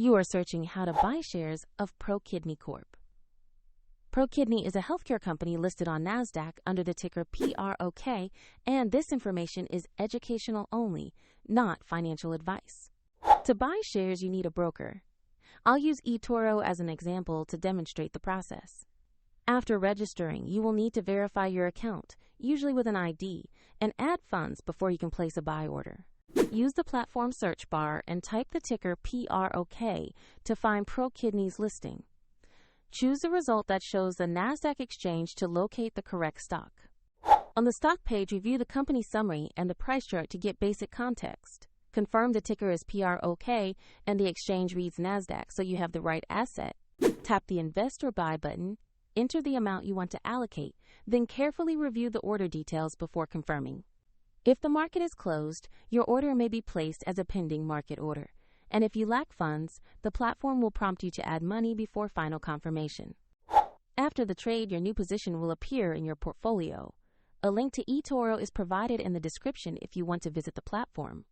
You are searching how to buy shares of ProKidney Corp. ProKidney is a healthcare company listed on NASDAQ under the ticker PROK, and this information is educational only, not financial advice. To buy shares, you need a broker. I'll use eToro as an example to demonstrate the process. After registering, you will need to verify your account, usually with an ID, and add funds before you can place a buy order. Use the platform search bar and type the ticker PROK to find ProKidney's listing. Choose the result that shows the NASDAQ exchange to locate the correct stock. On the stock page, review the company summary and the price chart to get basic context. Confirm the ticker is PROK and the exchange reads NASDAQ so you have the right asset. Tap the Invest or Buy button, enter the amount you want to allocate, then carefully review the order details before confirming. If the market is closed, your order may be placed as a pending market order. And if you lack funds, the platform will prompt you to add money before final confirmation. After the trade, your new position will appear in your portfolio. A link to eToro is provided in the description if you want to visit the platform.